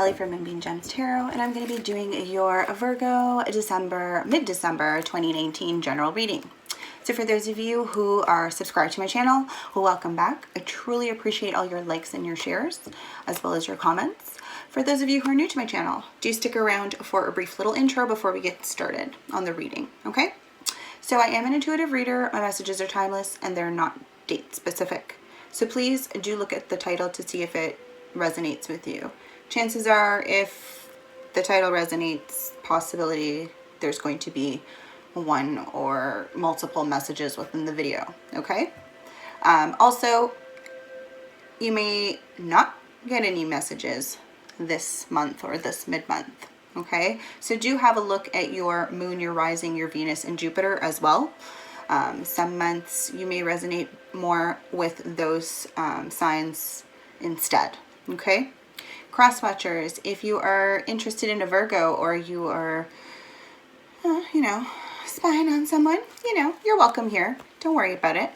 Kelly from Moonbean Tarot, and I'm going to be doing your Virgo mid-December 2019 general reading. So for those of you who are subscribed to my channel, welcome back. I truly appreciate all your likes and your shares, as well as your comments. For those of you who are new to my channel, do stick around for a brief little intro before we get started on the reading, okay? So I am an intuitive reader. My messages are timeless, and they're not date specific. So please do look at the title to see if it resonates with you. Chances are, if the title resonates, possibility there's going to be one or multiple messages within the video, okay? Also, you may not get any messages this month or this mid-month, okay? So do have a look at your moon, your rising, your Venus, and Jupiter as well. Some months you may resonate more with those signs instead, okay? Cross-watchers, if you are interested in a Virgo, or you are, spying on someone, you're welcome here. Don't worry about it.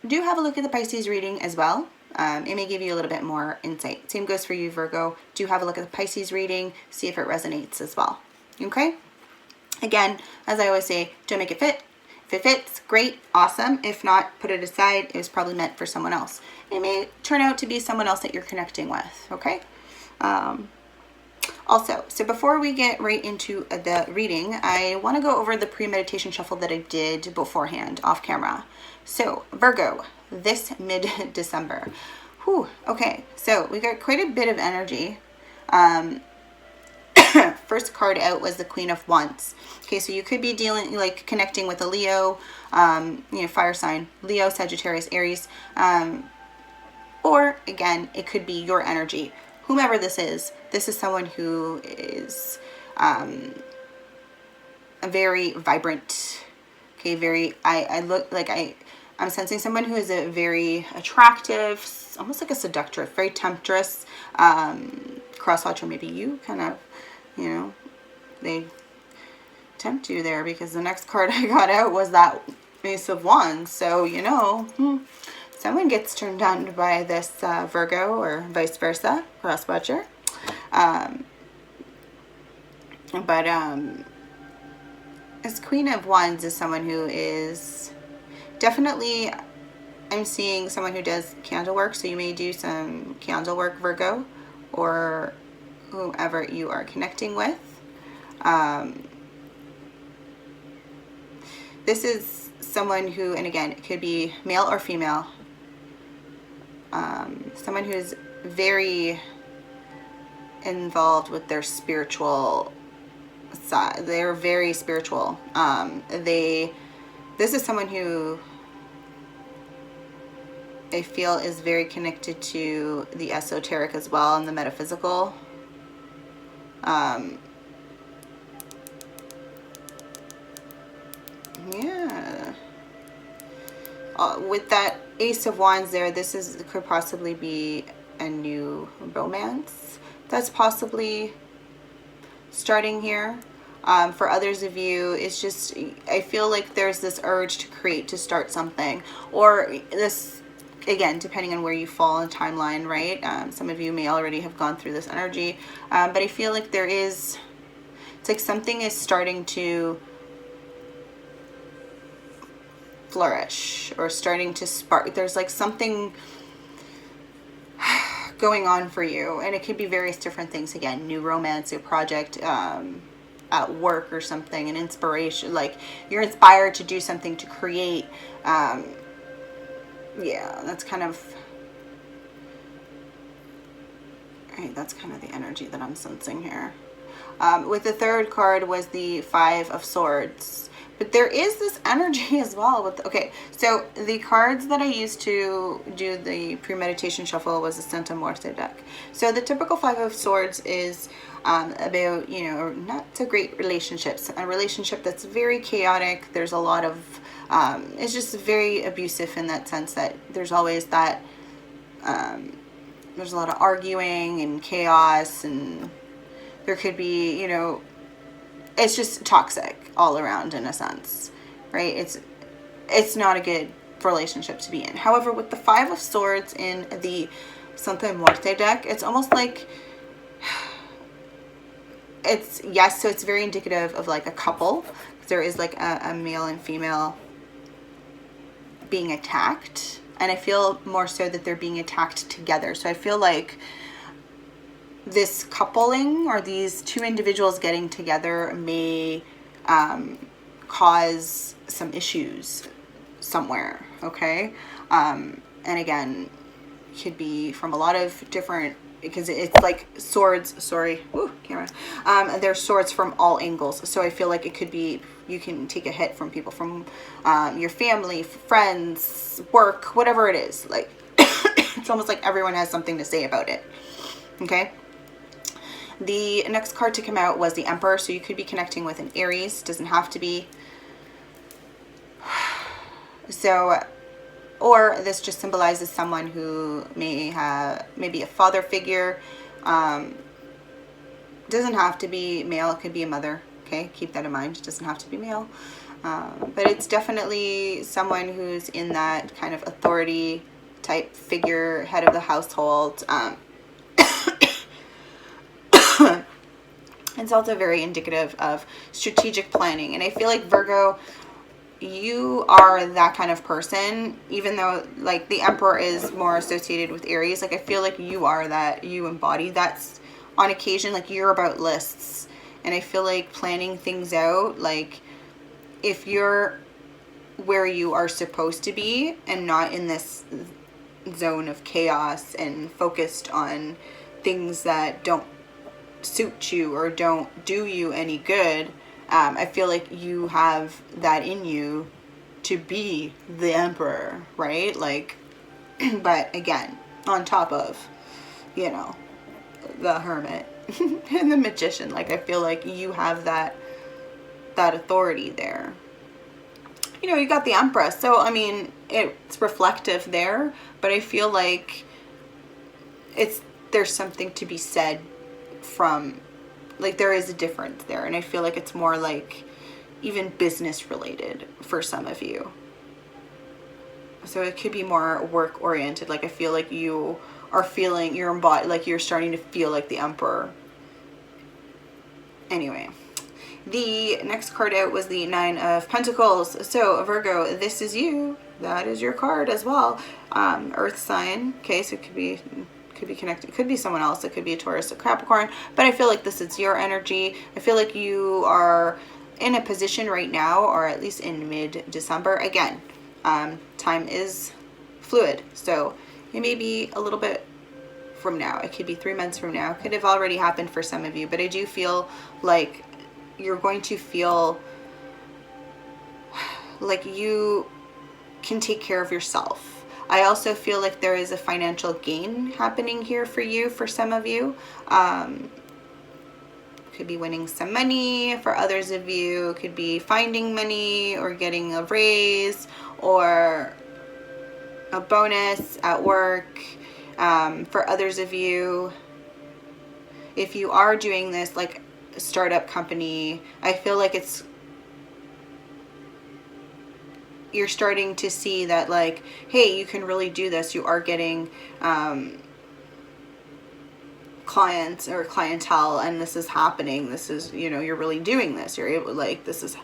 Do have a look at the Pisces reading as well. It may give you a little bit more insight. Same goes for you, Virgo. Do have a look at the Pisces reading, see if it resonates as well, okay? Again, as I always say, don't make it fit. If it fits, great, awesome. If not, put it aside. It was probably meant for someone else. It may turn out to be someone else that you're connecting with, okay? Also, so before we get right into the reading, I want to go over the pre-meditation shuffle that I did beforehand, off camera. So, Virgo, this mid-December. Whew, okay, so we got quite a bit of energy. First card out was the Queen of Wands. Okay, so you could be connecting with a Leo, fire sign, Leo, Sagittarius, Aries, or again, it could be your energy. Whomever this is someone who is a very vibrant, okay, I'm sensing someone who is a very attractive, almost like a seductress, very temptress, cross-watcher, maybe you kind of, they tempt you there, because the next card I got out was that Ace of Wands. So, someone gets turned on by this Virgo, or vice versa, cross-watcher. This Queen of Wands is someone who is definitely, I'm seeing someone who does candle work. So you may do some candle work, Virgo, or whoever you are connecting with. This is someone who, and again, it could be male or female, someone who is very involved with their spiritual side. They're very spiritual. This is someone who I feel is very connected to the esoteric as well, and the metaphysical. With that Ace of Wands there, could possibly be a new romance that's possibly starting here. For others of you, it's just, I feel like there's this urge to create, to start something, or this, again, depending on where you fall in timeline, right? Some of you may already have gone through this energy, but I feel like it's like something is starting to flourish, or starting to spark. There's like something going on for you, and it could be various different things. Again, new romance, a project, at work or something, an inspiration, like you're inspired to do something, to create. That's kind of the energy that I'm sensing here. With the third card was the Five of Swords. But there is this energy as well. So the cards that I used to do the premeditation shuffle was the Santa Muerte deck. So the typical Five of Swords is about, not so great relationships. A relationship that's very chaotic. There's a lot of, it's just very abusive in that sense that there's always that, there's a lot of arguing and chaos, and there could be, it's just toxic all around in a sense, right? It's not a good relationship to be in. However, with the Five of Swords in the Santa Muerte deck, it's almost like it's, yes, so it's very indicative of like a couple. There is like a male and female being attacked, and I feel more so that they're being attacked together. So I feel like this coupling or these two individuals getting together may cause some issues somewhere, okay? And again, could be from a lot of different, because it's like swords, sorry, woo, camera. There's swords from all angles. So I feel like it could be, you can take a hit from people, from your family, friends, work, whatever it is. Like, it's almost like everyone has something to say about it, okay? The next card to come out was the Emperor. So you could be connecting with an Aries, doesn't have to be. So, or this just symbolizes someone who may have maybe a father figure. Doesn't have to be male, it could be a mother. Okay, keep that in mind. It doesn't have to be male. But it's definitely someone who's in that kind of authority type figure, head of the household. It's also very indicative of strategic planning. And I feel like Virgo, you are that kind of person, even though like the Emperor is more associated with Aries. Like I feel like you are that, you embody that on occasion. Like you're about lists. And I feel like planning things out, like if you're where you are supposed to be and not in this zone of chaos and focused on things that don't suit you or don't do you any good, I feel like you have that in you to be the Emperor, right? Like, but again, on top of, you know, the Hermit and the Magician, like I feel like you have that authority there. You know, you got the Empress, so I mean, it's reflective there, but I feel like there's something to be said from, like there is a difference there, and I feel like it's more like even business related for some of you. So it could be more work oriented. Like I feel like you are feeling your body, like you're starting to feel like the Emperor. Anyway, the next card out was the Nine of Pentacles. So Virgo, this is you. That is your card as well. Earth sign. Okay, so it could be connected. It could be someone else. It could be a Taurus, a Capricorn. But I feel like this is your energy. I feel like you are in a position right now, or at least in mid-December. Again, time is fluid. So it may be a little bit from now. It could be 3 months from now. It could have already happened for some of you. But I do feel like you're going to feel like you can take care of yourself. I also feel like there is a financial gain happening here for you, for some of you. Could be winning some money. For others of you, could be finding money or getting a raise or a bonus at work. For others of you, if you are doing this like startup company, I feel like you're starting to see that like, hey, you can really do this. You are getting clients or clientele, and this is happening. This is, you know, you're really doing this. You're able, like, this is,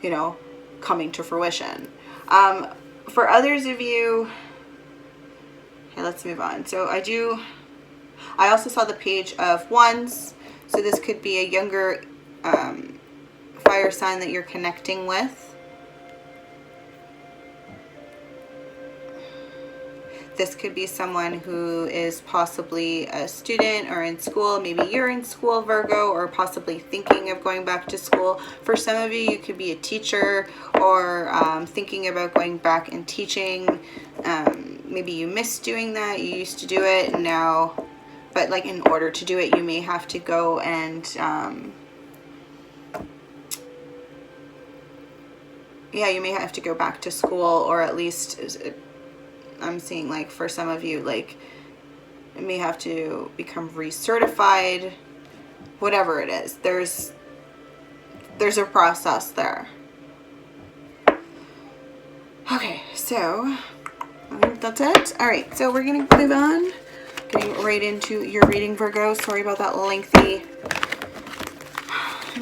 you know, coming to fruition. For others of you, okay, let's move on. So I also saw the Page of Wands. So this could be a younger fire sign that you're connecting with. This could be someone who is possibly a student or in school. Maybe you're in school, Virgo, or possibly thinking of going back to school. For some of you, you could be a teacher or thinking about going back and teaching. Maybe you miss doing that. You used to do it and now, but like in order to do it, you may have to go and yeah, you may have to go back to school, or at least I'm seeing like for some of you, like you may have to become recertified, whatever it is. There's a process there. Okay, so I think that's it. All right, so we're gonna move on, getting right into your reading, Virgo. Sorry about that lengthy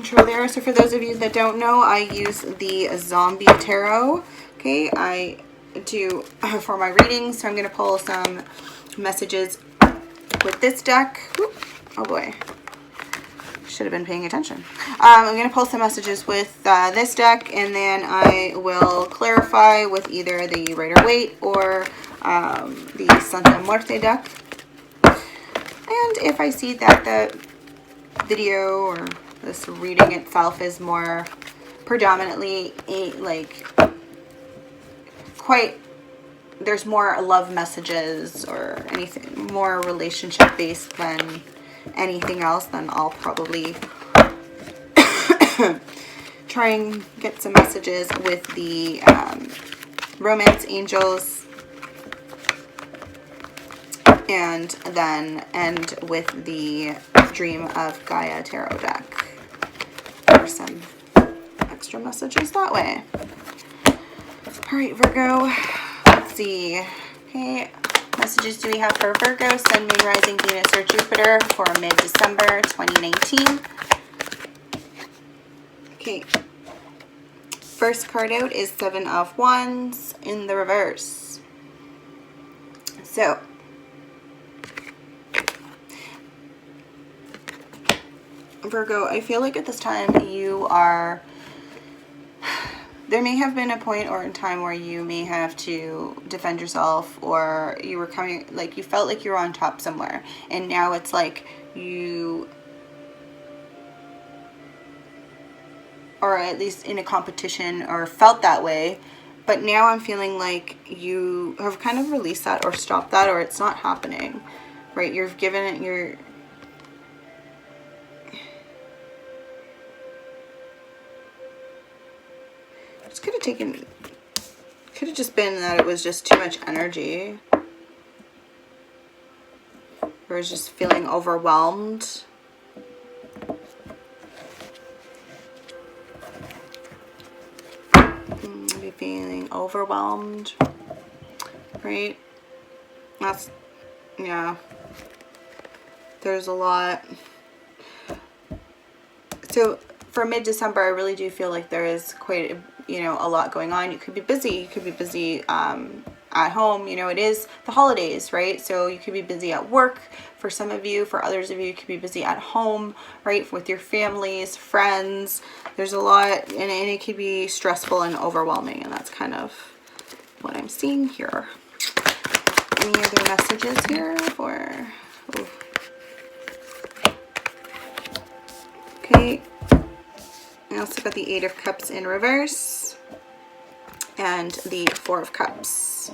control there. So for those of you that don't know, I use the Zombie Tarot. Okay, I do for my readings. So I'm going to pull some messages with this deck. Ooh, oh boy. Should have been paying attention. I'm going to pull some messages with this deck, and then I will clarify with either the Rider-Waite or the Santa Muerte deck. And if I see that the video or this reading itself is more predominantly there's more love messages or anything more relationship based than anything else, then I'll probably try and get some messages with the romance angels, and then end with the Dream of Gaia tarot deck for some extra messages that way. All right, Virgo, let's see. Okay, messages do we have for Virgo, Sun, Moon, Rising, Venus, or Jupiter for mid-December 2019? Okay, first card out is Seven of Wands in the reverse. So, Virgo, I feel like at this time there may have been a point or in time where you may have to defend yourself, or you were coming, like you felt like you were on top somewhere, and now it's like you, or at least in a competition, or felt that way, but now I'm feeling like you have kind of released that or stopped that, or it's not happening, right? You've given it your... Could have just been that it was just too much energy, or was just feeling overwhelmed. Maybe feeling overwhelmed, right? That's, yeah, there's a lot. So for mid-December, I really do feel like there is quite a lot going on. You could be busy. You could be busy at home. It is the holidays, right? So you could be busy at work for some of you. For others of you, you could be busy at home, right? With your families, friends. There's a lot, and it could be stressful and overwhelming, and that's kind of what I'm seeing here. Any other messages here for... Ooh. Okay. I also got the Eight of Cups in reverse and the Four of Cups.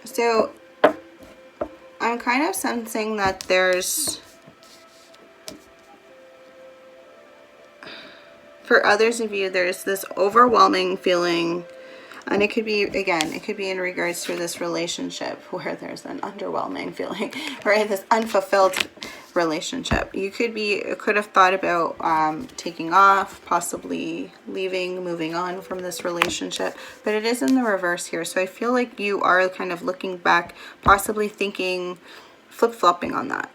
So I'm kind of sensing that there's, for others of you, there's this overwhelming feeling, and it could be, again, it could be in regards to this relationship where there's an underwhelming feeling, right? This unfulfilled relationship. You could have thought about taking off, possibly leaving, moving on from this relationship, but it is in the reverse here. So I feel like you are kind of looking back, possibly thinking, flip-flopping on that.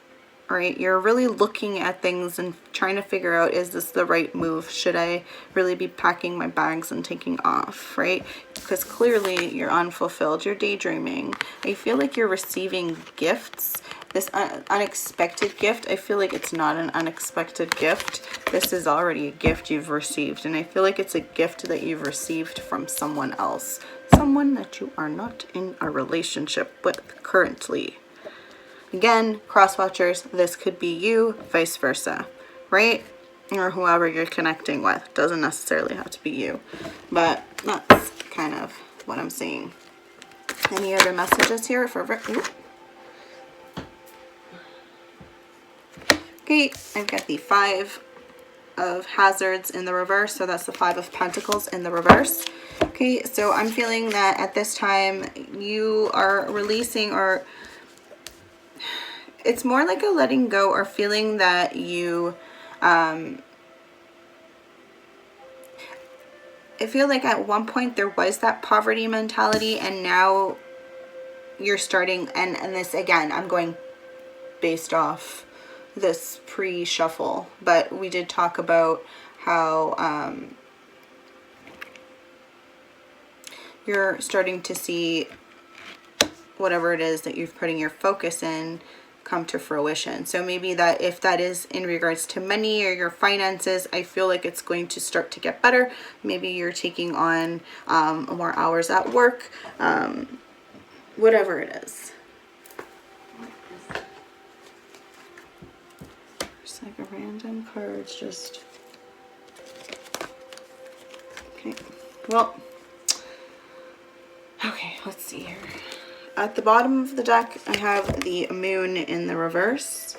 All right, you're really looking at things and trying to figure out, is this the right move? Should I really be packing my bags and taking off, right? Because clearly you're unfulfilled, you're daydreaming. I feel like you're receiving gifts. This unexpected gift, I feel like it's not an unexpected gift. This is already a gift you've received, and I feel like it's a gift that you've received from someone else. Someone that you are not in a relationship with currently. Again, cross watchers, this could be you, vice versa, right? Or whoever you're connecting with. Doesn't necessarily have to be you, but that's kind of what I'm seeing. Any other messages here for Virgo? Okay, I've got the Five of Hazards in the reverse, so that's the Five of Pentacles in the reverse. Okay, so I'm feeling that at this time you are releasing, or it's more like a letting go, or feeling that you, I feel like at one point there was that poverty mentality, and now you're starting, and this, again, I'm going based off this pre-shuffle, but we did talk about how you're starting to see whatever it is that you're putting your focus in come to fruition. So maybe that if that is in regards to money or your finances, I feel like it's going to start to get better. Maybe you're taking on more hours at work, whatever it is. It's like a random card, just okay. Well, okay, let's see here. At the bottom of the deck, I have the moon in the reverse.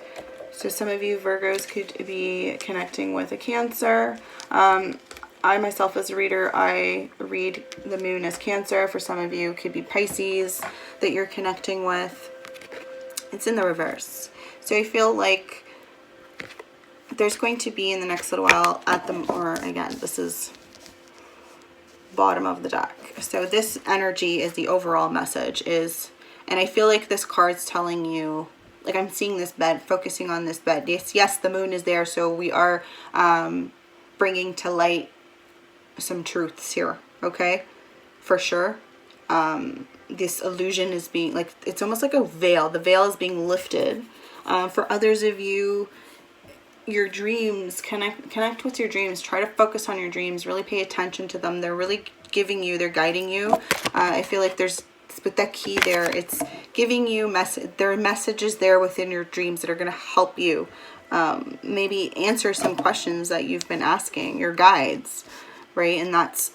So some of you Virgos could be connecting with a Cancer. I myself as a reader, I read the moon as Cancer. For some of you, it could be Pisces that you're connecting with. It's in the reverse. So I feel like there's going to be in the next little while at the, or again, this is bottom of the deck. So this energy is the overall message is, and I feel like this card's telling you, like I'm seeing this bed, focusing on this bed. Yes, the moon is there, so we are bringing to light some truths here, okay? For sure. This illusion is being, like, it's almost like a veil. The veil is being lifted. For others of you, your dreams, connect with your dreams. Try to focus on your dreams. Really pay attention to them. They're really giving you, they're guiding you. I feel like there's, with that key there, it's giving you there are messages there within your dreams that are going to help you maybe answer some questions that you've been asking, your guides, right? And that's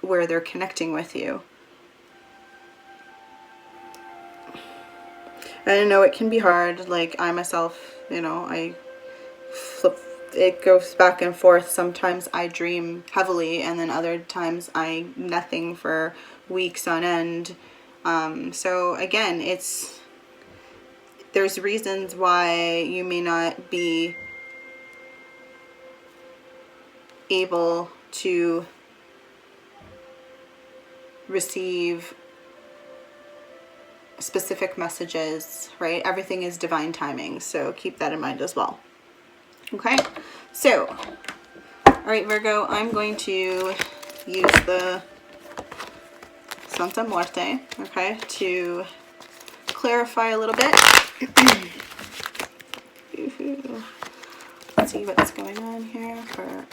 where they're connecting with you. I know it can be hard. Like I myself, you know, I flip, it goes back and forth. Sometimes I dream heavily and then other times I nothing for weeks on end. So again, there's reasons why you may not be able to receive specific messages, right? Everything is divine timing, so keep that in mind as well. Okay, so, all right, Virgo, I'm going to use the Santa Muerte, okay, to clarify a little bit. Let's see what's going on here for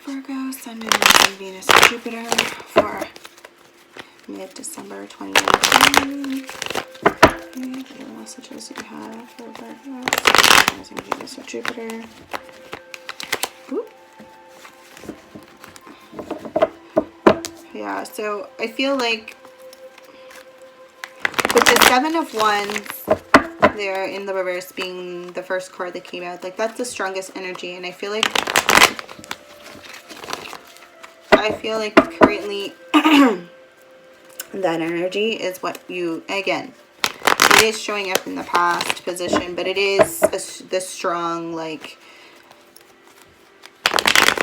Virgo, Sun, Moon, Venus, and Jupiter for mid-December 2019. Okay, what are the messages you have for Virgo, Sun, Venus, and Jupiter? Ooh. Yeah, so I feel like with the Seven of Wands there in the reverse being the first card that came out, like that's the strongest energy, and I feel like currently that energy is what you, again, it is showing up in the past position, but it is the strong, like,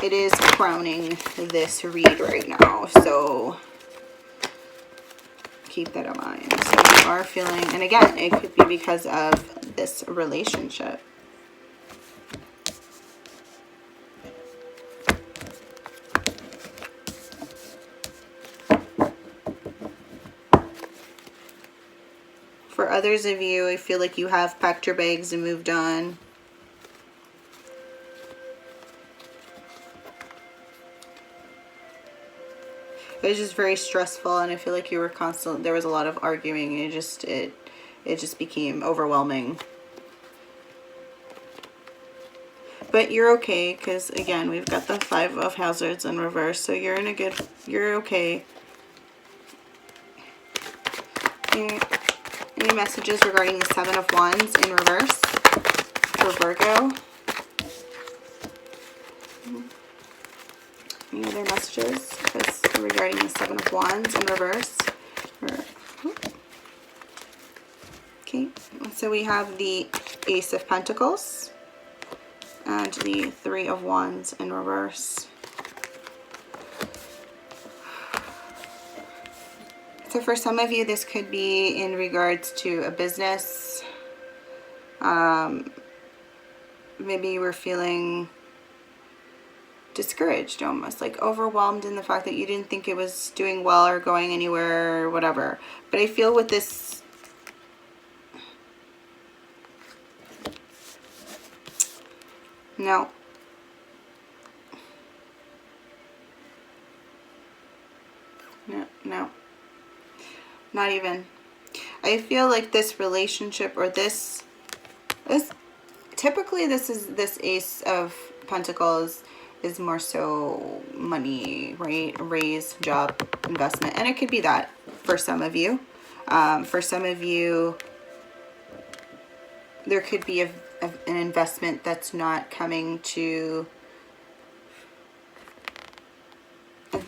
it is crowning this read right now, so keep that in mind. So you are feeling, and again, it could be because of this relationship. For others of you, I feel like you have packed your bags and moved on. It was just very stressful, and I feel like you were constant. There was a lot of arguing, and it just became overwhelming. But you're okay, because again, we've got the Five of Hazards in reverse, so you're in a good. You're okay. Any messages regarding the Seven of Wands in reverse for Virgo? Any other messages regarding the Seven of Wands in reverse? Okay, so we have the Ace of Pentacles and the Three of Wands in reverse. So for some of you, this could be in regards to a business. maybe you were feeling discouraged, almost like overwhelmed in the fact that you didn't think it was doing well or going anywhere or whatever. But I feel with this, no, no, not even. I feel like this relationship, or this typically this Ace of Pentacles is more so money, right? Raise, job, investment. And it could be that for some of you. For some of you, there could be an investment that's not coming to...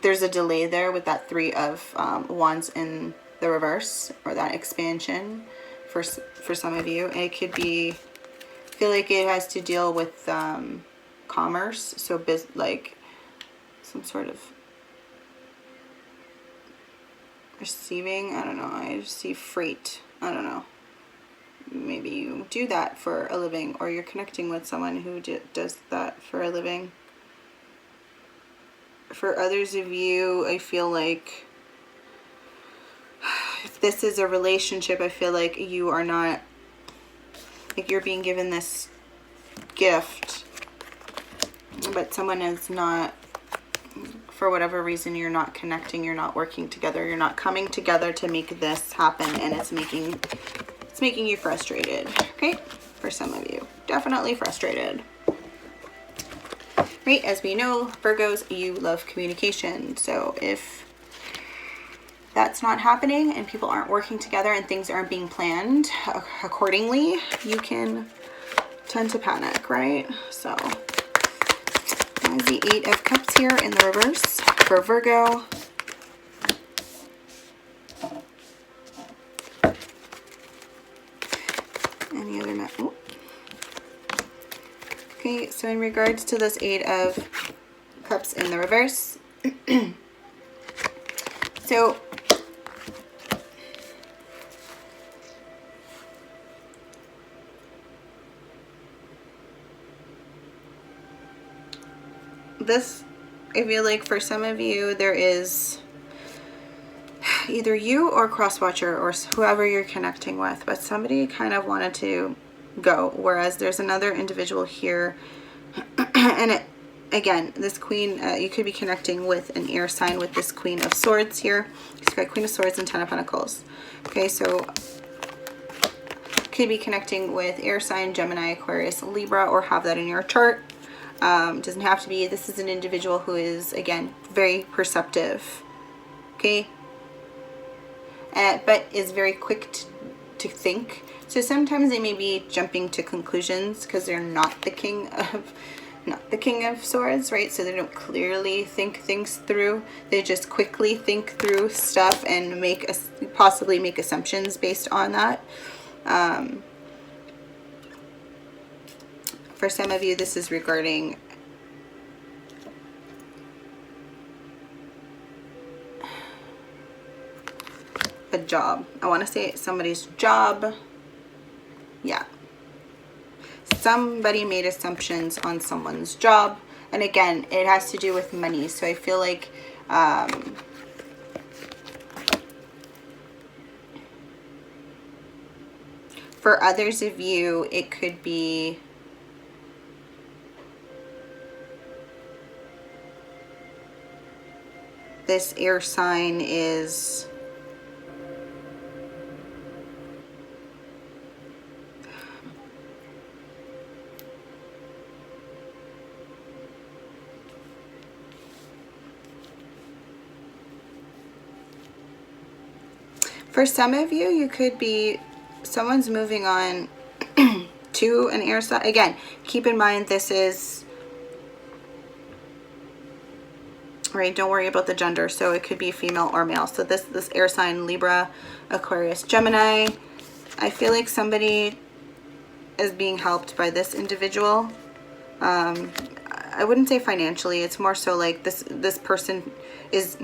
There's a delay there with that Three of Wands in the reverse, or that expansion for some of you. And it could be... I feel like it has to deal with... commerce, so like some sort of receiving. I don't know, I just see freight. I don't know, maybe you do that for a living, or you're connecting with someone who does that for a living. For others of you, I feel like if this is a relationship, I feel like you are not, like you're being given this gift, but someone is not, for whatever reason, you're not connecting, you're not working together, you're not coming together to make this happen, and it's making you frustrated. Okay, for some of you, definitely frustrated. Right, as we know, Virgos, you love communication. So if that's not happening and people aren't working together and things aren't being planned accordingly, you can tend to panic, right? So there's the Eight of Cups here in the reverse for Virgo. Any other okay, so in regards to this Eight of Cups in the reverse, so this, I feel like for some of you, there is either you or cross-watcher or whoever you're connecting with, but somebody kind of wanted to go, whereas there's another individual here. And again, this Queen, you could be connecting with an air sign with this Queen of Swords here. You've got Queen of Swords and Ten of Pentacles. Okay, so could be connecting with air sign, Gemini, Aquarius, Libra, or have that in your chart. Doesn't have to be. This is an individual who is, again, very perceptive, okay, but is very quick to think. So sometimes they may be jumping to conclusions because they're not the king of Swords, right? So they don't clearly think things through. They just quickly think through stuff and possibly make assumptions based on that. For some of you, this is regarding a job. I want to say somebody's job. Yeah. Somebody made assumptions on someone's job. And again, it has to do with money. So I feel like for others of you, it could be this air sign is for some of you, you could be someone's moving on to an air sign. Again, keep in mind this is right, don't worry about the gender, so it could be female or male. So this air sign, Libra, Aquarius, Gemini, I feel like somebody is being helped by this individual. I wouldn't say financially, it's more so like this person is,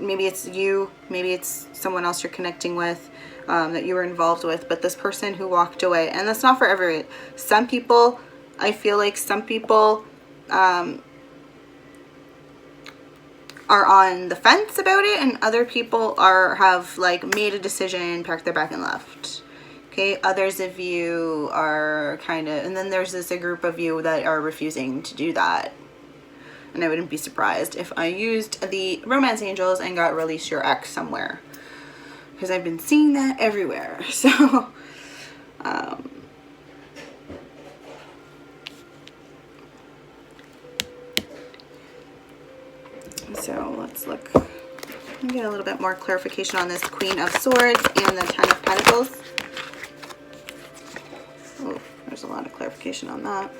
maybe it's you, maybe it's someone else you're connecting with, that you were involved with, but this person who walked away, and that's not for every, some people I feel like some people are on the fence about it, and other people have like made a decision, packed their bag and left. Okay, others of you are kind of, and then there's a group of you that are refusing to do that. And I wouldn't be surprised if I used the romance angels and got release your ex somewhere, because I've been seeing that everywhere. So so let's look, get a little bit more clarification on this Queen of Swords and the Ten of Pentacles. Oh, there's a lot of clarification on that.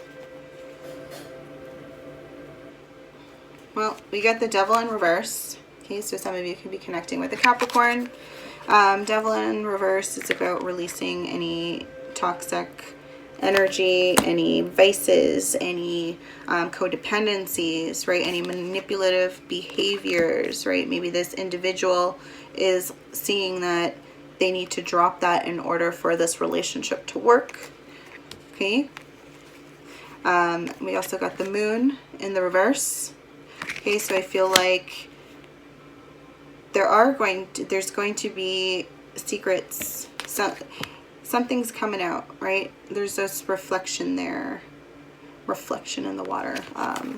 Well, we got the Devil in reverse. Okay, so some of you could be connecting with the Capricorn. Devil in reverse is about releasing any toxic energy, any vices, any codependencies, right? Any manipulative behaviors, right? Maybe this individual is seeing that they need to drop that in order for this relationship to work. Okay. We also got the Moon in the reverse. Okay, so I feel like there's going to be secrets. Something's coming out, right? There's this reflection there, reflection in the water.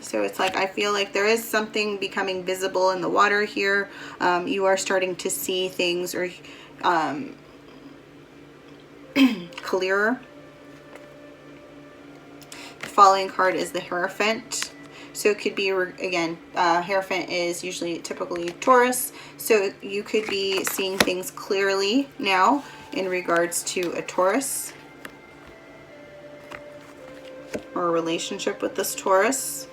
So it's like, I feel like there is something becoming visible in the water here. You are starting to see things or clearer. The following card is the Hierophant. So it could be, again, Hierophant is typically Taurus. So you could be seeing things clearly now in regards to a Taurus or a relationship with this Taurus.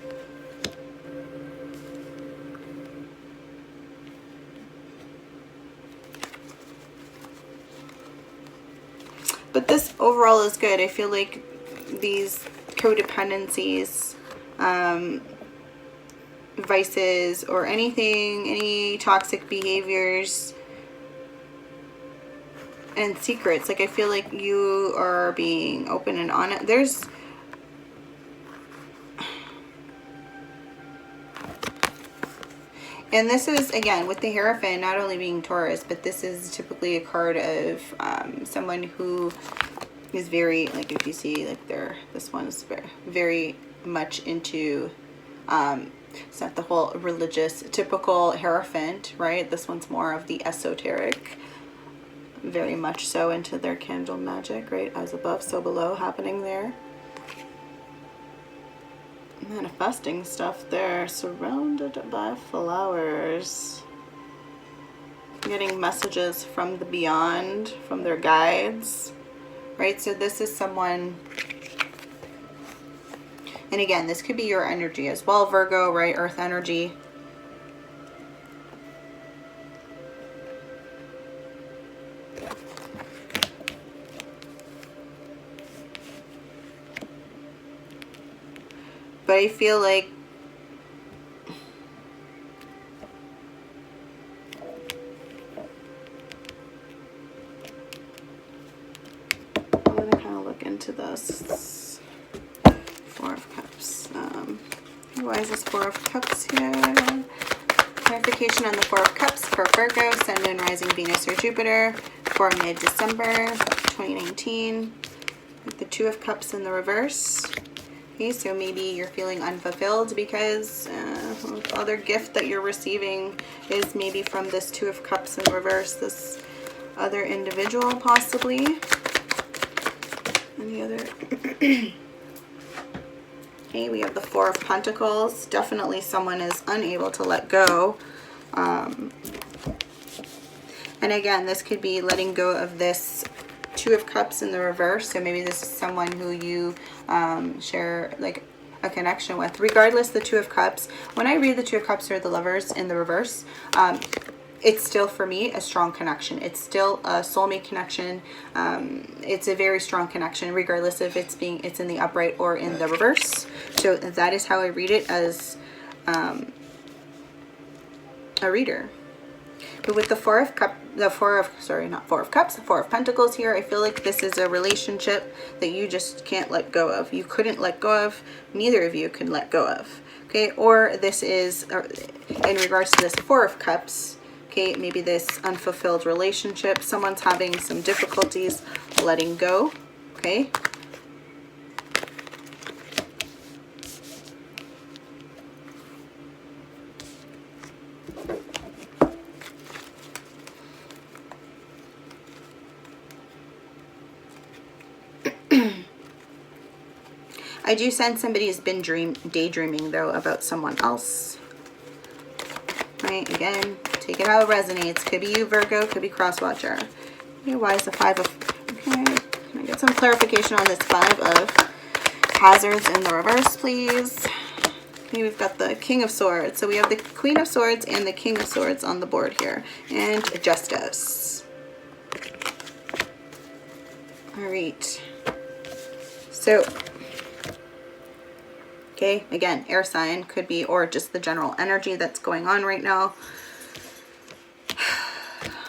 But this overall is good. I feel like these codependencies, vices, or any toxic behaviors and secrets, like I feel like you are being open and honest. And this is, again, with the Hierophant not only being Taurus, but this is typically a card of someone who is very, like, if you see, like, this one is very much into, it's not the whole religious, typical Hierophant, right? This one's more of the esoteric, very much so into their candle magic, right? As above, so below happening there. Manifesting stuff there, surrounded by flowers. Getting messages from the beyond, from their guides, right? So this is someone, and again, this could be your energy as well, Virgo, right? Earth energy. But I feel like I'm going to kind of look into this Four of Cups. Why is this Four of Cups here? Clarification on the Four of Cups for Virgo, Sun, Moon, Rising, Venus, or Jupiter for mid-December 2019. With the Two of Cups in the reverse. Okay, so maybe you're feeling unfulfilled because the other gift that you're receiving is maybe from this Two of Cups in reverse, this other individual possibly. And the other... Okay, we have the Four of Pentacles. Definitely someone is unable to let go. And again, this could be letting go of this Two of Cups in the reverse. So maybe this is someone who you share like a connection with. Regardless, the Two of Cups, when I read the Two of Cups or the Lovers in the reverse, it's still for me a strong connection. It's still a soulmate connection. It's a very strong connection, regardless if it's in the upright or in the reverse. So that is how I read it as a reader. But with the Four of Pentacles here, I feel like this is a relationship that you just can't let go of. You couldn't let go of, neither of you could let go of. Okay, or this is, in regards to this Four of Cups, okay, maybe this unfulfilled relationship, someone's having some difficulties letting go, okay? I do sense somebody's been daydreaming though about someone else. Right, again, take it how it resonates. Could be you, Virgo, could be cross-watcher. Okay, why is the Five of... Okay, can I get some clarification on this Five of Hazards in the reverse, please? Okay, we've got the King of Swords. So we have the Queen of Swords and the King of Swords on the board here. And Justice. All right. So... okay, again, air sign could be, or just the general energy that's going on right now.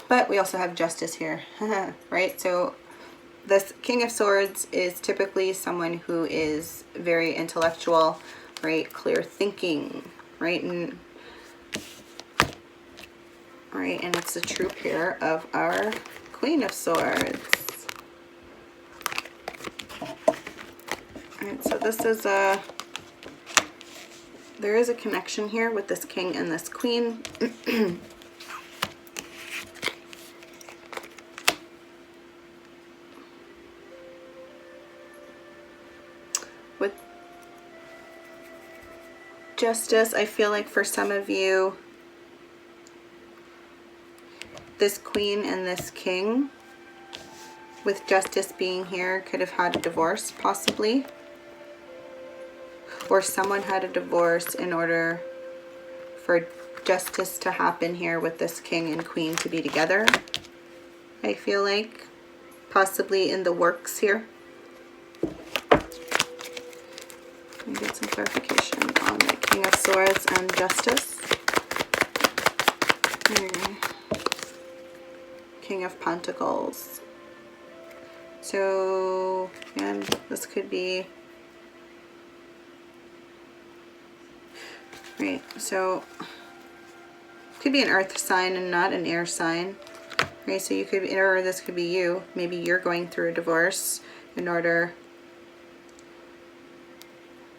But we also have Justice here, right? So this King of Swords is typically someone who is very intellectual, right? Clear thinking, right? And it's the true pair of our Queen of Swords. All right, so this is a... there is a connection here with this King and this Queen. With Justice, I feel like for some of you, this Queen and this King, with Justice being here, could have had a divorce possibly. Or someone had a divorce in order for justice to happen here with this King and Queen to be together. I feel like possibly in the works here. Let me get some clarification on the King of Swords and Justice. King of Pentacles. So, again, this could be... right, so could be an earth sign and not an air sign. Right, so you could, or this could be you. Maybe you're going through a divorce in order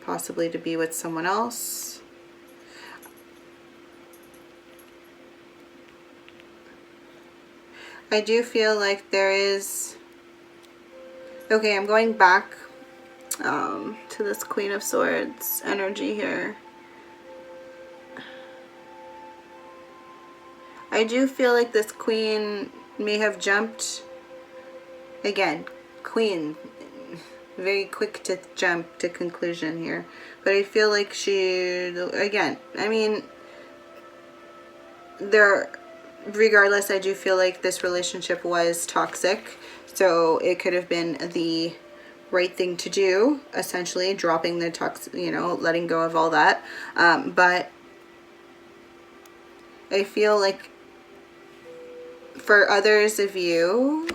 possibly to be with someone else. I do feel like there is... okay, I'm going back to this Queen of Swords energy here. I do feel like this Queen may have jumped, again, Queen, very quick to jump to conclusion here. But I feel like she, again, I mean, regardless, I do feel like this relationship was toxic. So it could have been the right thing to do, essentially, dropping the letting go of all that. But I feel like for others of you,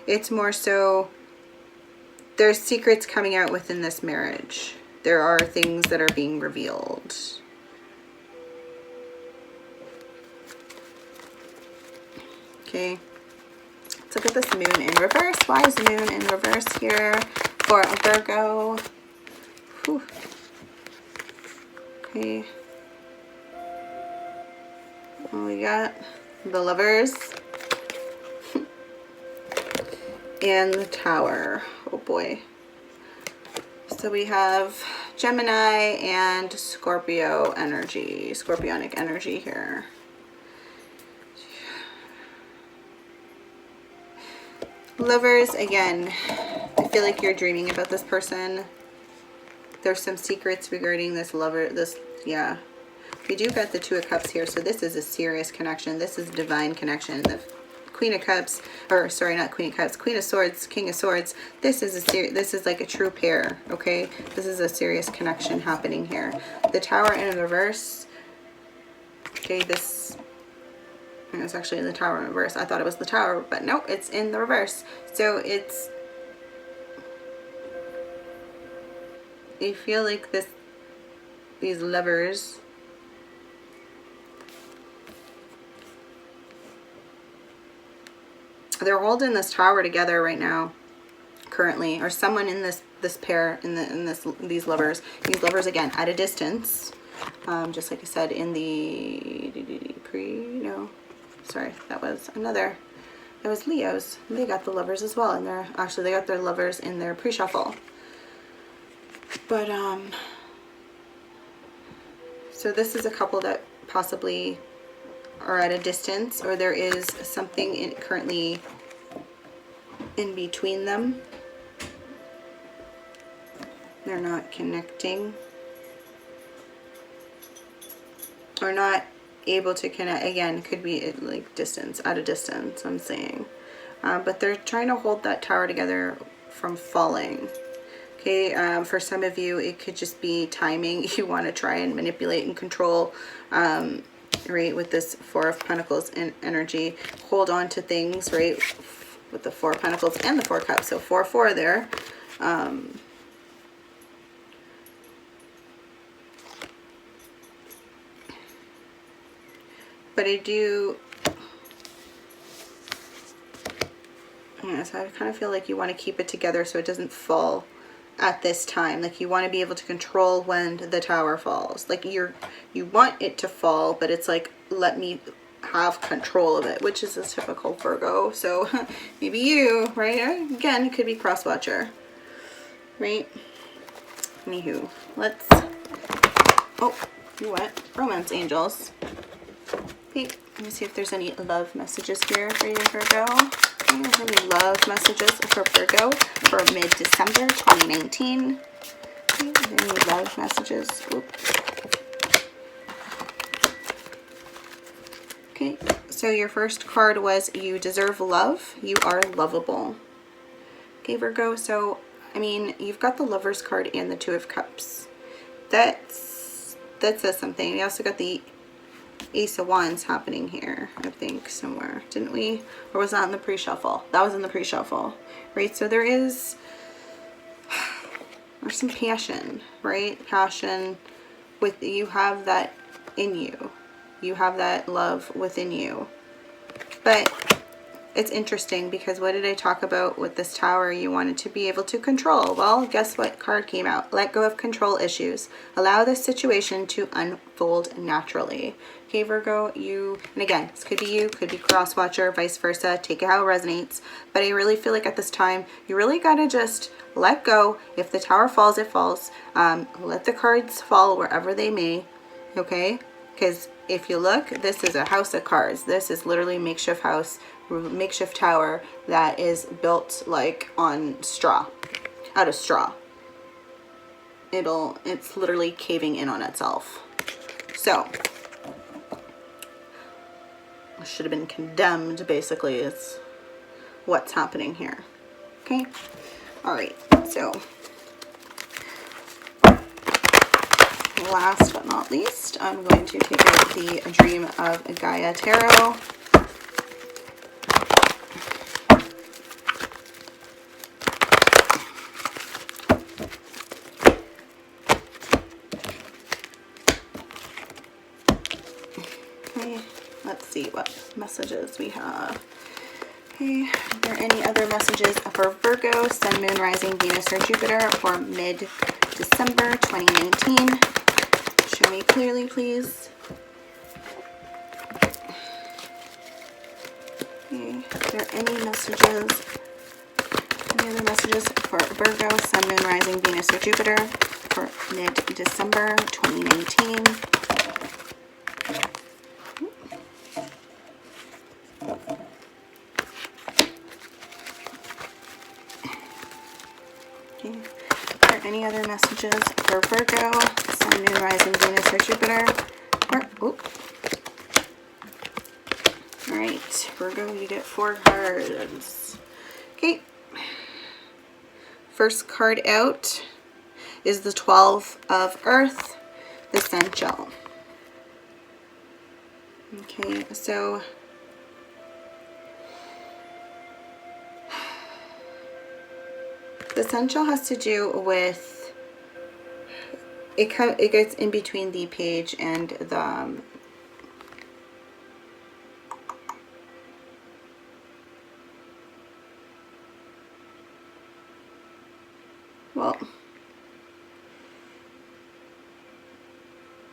it's more so there's secrets coming out within this marriage. There are things that are being revealed. Okay, let's look at this Moon in reverse. Why is the Moon in reverse here for a Virgo? Whew. Okay. What we got? The Lovers. And the Tower. Oh boy. So we have Gemini and Scorpio energy. Scorpionic energy here. Lovers, again, I feel like you're dreaming about this person. There's some secrets regarding this lover, yeah. We do got the Two of Cups here, so this is a serious connection. This is a divine connection. The Queen of Cups, or sorry, not Queen of Cups, Queen of Swords, King of Swords. This is like a true pair, okay? This is a serious connection happening here. The Tower in reverse. Okay, this And it's actually the Tower in reverse. I thought it was the Tower, but no, it's in the reverse. So it's, you feel like these lovers they're holding this tower together right now, currently, or someone in this pair, these lovers again at a distance, just like I said in the that was Leo's. They got the lovers as well, and they got their lovers in their pre-shuffle. But so this is a couple that possibly are at a distance, or there is something currently in between them. They're not connecting, or not able to connect. Again, could be like at a distance, I'm saying. But they're trying to hold that tower together from falling. Okay, for some of you, it could just be timing. You want to try and manipulate and control, right, with this Four of Pentacles in energy. Hold on to things, right, with the Four of Pentacles and the Four of Cups. So 4-4 there. But I do, yeah, so I kind of feel like you want to keep it together so it doesn't fall at this time. Like, you want to be able to control when the tower falls. Like, you want it to fall, but it's like, let me have control of it, which is a typical Virgo. So maybe you, right? Again, it could be cross-watcher, right? Anywho, let's, oh, you know what? Romance angels. Okay, let me see if there's any love messages here for you, Virgo. Any love messages for Virgo for mid-December 2019. Okay, any love messages? Oops. Okay, so your first card was you deserve love. You are lovable. Okay, Virgo, so, I mean, you've got the Lover's card and the Two of Cups. That says something. We also got the Ace of Wands happening here, I think, somewhere. Didn't we? Or was that in the pre-shuffle? That was in the pre-shuffle, right? So there's some passion, right? Passion with, you have that in you. You have that love within you. But it's interesting because what did I talk about with this Tower? You wanted to be able to control. Well, guess what card came out? Let go of control issues. Allow this situation to unfold naturally. Okay, Virgo, and again, this could be you, could be cross-watcher, vice versa. Take it how it resonates. But I really feel like at this time, you really got to just let go. If the Tower falls, it falls. Let the cards fall wherever they may, okay? Because if you look, this is a house of cards. This is literally makeshift house, makeshift tower that is built like on straw, out of straw. It's literally caving in on itself. So it should have been condemned, basically, is what's happening here. Okay, all right, so last but not least, I'm going to take out the Dream of Gaia Tarot. Okay, let's see what messages we have. Okay, are there any other messages for Virgo, Sun, Moon, Rising, Venus, or Jupiter for mid-December 2019? Show me clearly, please. Okay, are there any messages? Any other messages for Virgo, Sun, Moon, Rising, Venus, or Jupiter for mid-December 2019? Okay. Are there any other messages for Virgo, Sun, Moon, Rising, Venus, or Jupiter? All right, Virgo, you get 4 cards. Okay. First card out is the 12 of Earth, the Essential. Okay, so The essential has to do with, it gets in between the page and the well,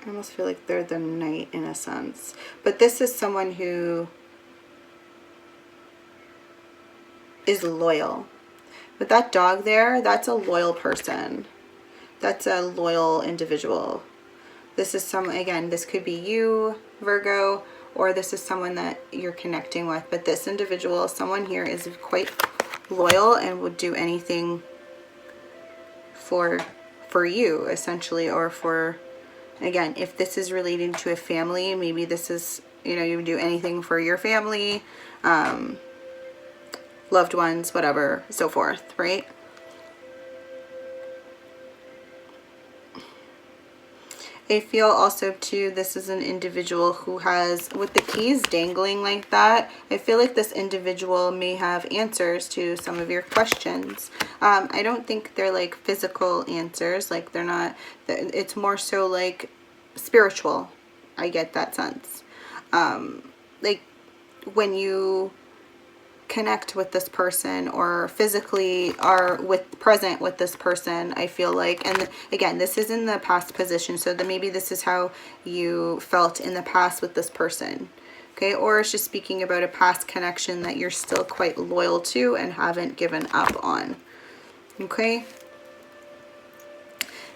I almost feel like they're the knight in a sense. But this is someone who is loyal. With that dog there, that's a loyal person. That's a loyal individual. This is someone, again, this could be you, Virgo, or this is someone that you're connecting with. But this individual, someone here is quite loyal and would do anything for you, essentially, or for, again, if this is relating to a family, maybe this is, you know, you would do anything for your family, loved ones, whatever, so forth, right? I feel also too, this is an individual who has, with the keys dangling like that, I feel like this individual may have answers to some of your questions. I don't think they're like physical answers, like they're not, it's more so like spiritual. I get that sense. Like when you connect with this person or physically are present with this person, I feel like, and again, this is in the past position, so that maybe this is how you felt in the past with this person, okay? Or it's just speaking about a past connection that you're still quite loyal to and haven't given up on, okay?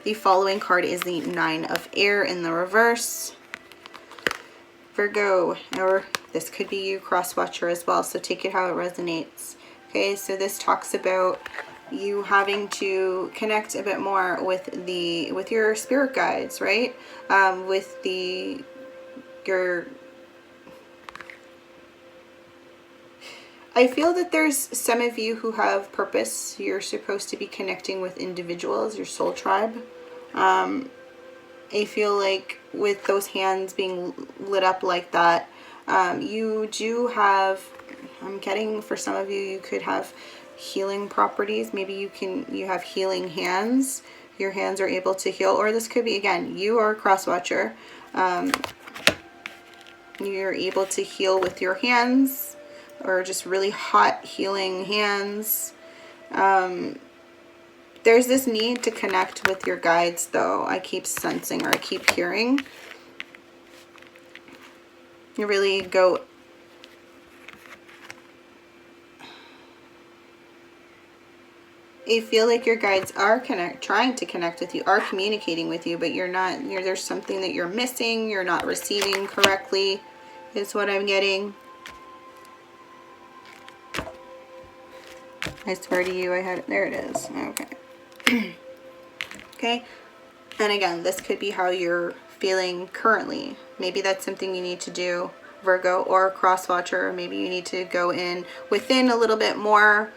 The following card is the Nine of Air in the reverse. Virgo, or this could be you, cross watcher as well, so take it how it resonates. Okay, so this talks about you having to connect a bit more with your spirit guides, right? With your, I feel that there's some of you who have purpose. You're supposed to be connecting with individuals, your soul tribe. I feel like with those hands being lit up like that, you do have, I'm getting for some of you, you could have healing properties. Maybe you have healing hands. Your hands are able to heal, or this could be, again, you are a cross watcher. You're able to heal with your hands, or just really hot healing hands. There's this need to connect with your guides, though, I keep sensing, or I keep hearing. You really go... I feel like your guides are trying to connect with you, are communicating with you, but you're not, there's something that you're missing, you're not receiving correctly, is what I'm getting. I swear to you, I had it. There it is. Okay. Okay, and again, this could be how you're feeling currently. Maybe that's something you need to do, Virgo, or cross watcher. Maybe you need to go within a little bit more.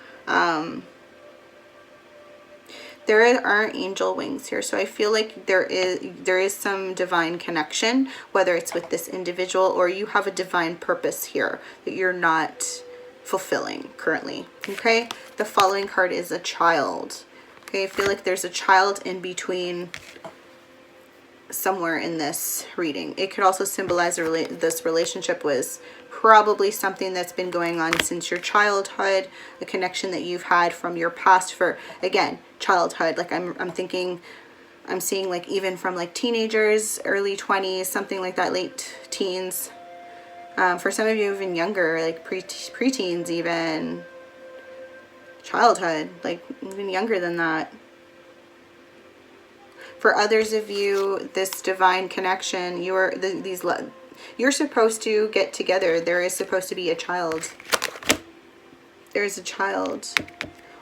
There aren't angel wings here, so I feel like there is some divine connection, whether it's with this individual or you have a divine purpose here that you're not fulfilling currently. Okay, the following card is a child. Okay, I feel like there's a child in between somewhere in this reading. It could also symbolize this relationship was probably something that's been going on since your childhood, a connection that you've had from your past for, again, childhood. Like I'm seeing like even from like teenagers, early 20s, something like that, late teens. For some of you even younger, like preteens even. Childhood, like even younger than that. For others of you, this divine connection, you're supposed to get together. There is supposed to be a child. There's a child.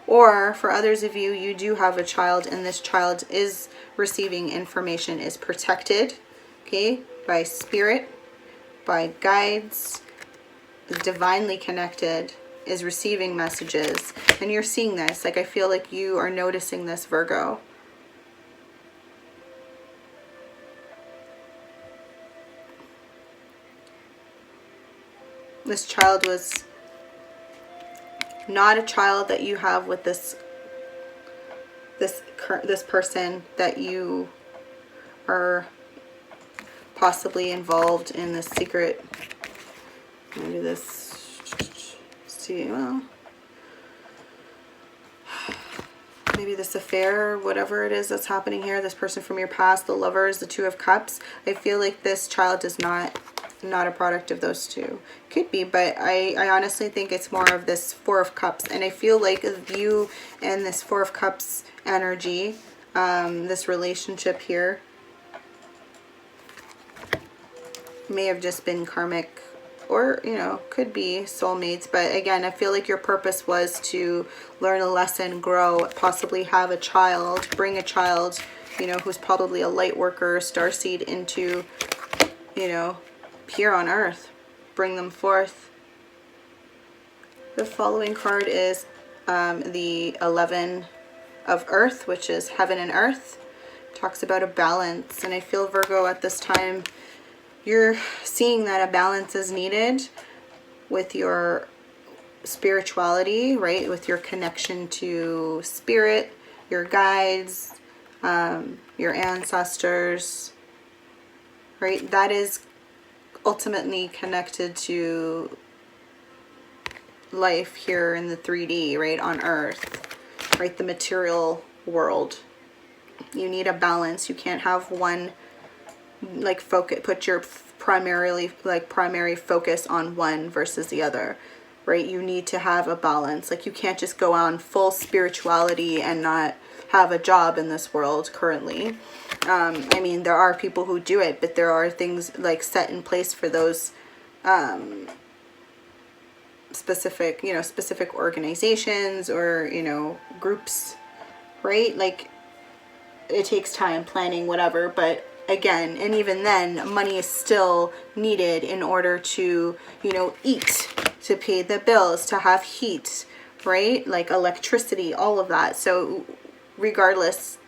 Or for others of you, you do have a child, and this child is receiving information, is protected, okay, by spirit, by guides, is divinely connected, is receiving messages, and you're seeing this. Like, I feel like you are noticing this, Virgo. This child was not a child that you have with this this person that you are possibly involved in this secret. I'm gonna do this. See, well, maybe this affair, whatever it is that's happening here, this person from your past, the Lovers, the Two of Cups. I feel like this child is not a product of those two. Could be, but I honestly think it's more of this Four of Cups. And I feel like you and this Four of Cups energy, this relationship here, may have just been karmic, or, you know, could be soulmates. But again, I feel like your purpose was to learn a lesson, grow, possibly have a child, bring a child, you know, who's probably a light worker, starseed, into, you know, here on earth, bring them forth. The following card is the 11 of Earth, which is heaven and earth. Talks about a balance, and I feel, Virgo, at this time you're seeing that a balance is needed with your spirituality, right? With your connection to spirit, your guides, your ancestors, right? That is ultimately connected to life here in the 3D, right? On Earth, right? The material world. You need a balance. You can't have one, like, focus, put your primary focus on one versus the other, right? You need to have a balance. Like, you can't just go on full spirituality and not have a job in this world currently. I mean, there are people who do it, but there are things like set in place for those specific, you know, specific organizations or, you know, groups, right? Like, it takes time, planning, whatever, but again, and even then, money is still needed in order to, you know, eat, to pay the bills, to have heat, right? Like electricity, all of that. So regardless,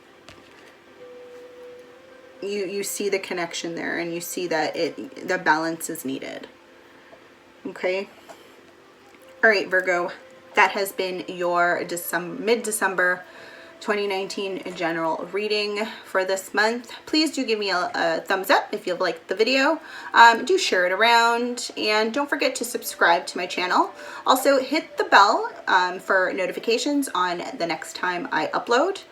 you see the connection there, and you see that the balance is needed. Okay. All right, Virgo, that has been your mid-December 2019 general reading for this month. Please do give me a thumbs up if you've liked the video. Do share it around, and don't forget to subscribe to my channel. Also hit the bell for notifications on the next time I upload.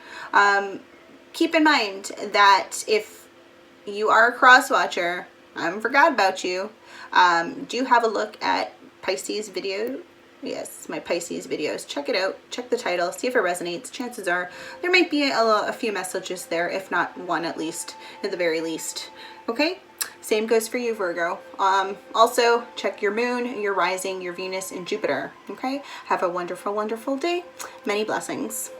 Keep in mind that if you are a cross watcher, I haven't forgot about you. Do have a look at Pisces video. Yes, my Pisces videos. Check it out. Check the title. See if it resonates. Chances are there might be a few messages there, if not one at least, at the very least. Okay? Same goes for you, Virgo. Also, check your moon, your rising, your Venus, and Jupiter. Okay? Have a wonderful, wonderful day. Many blessings.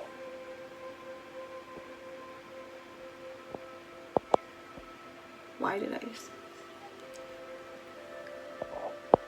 Why did I...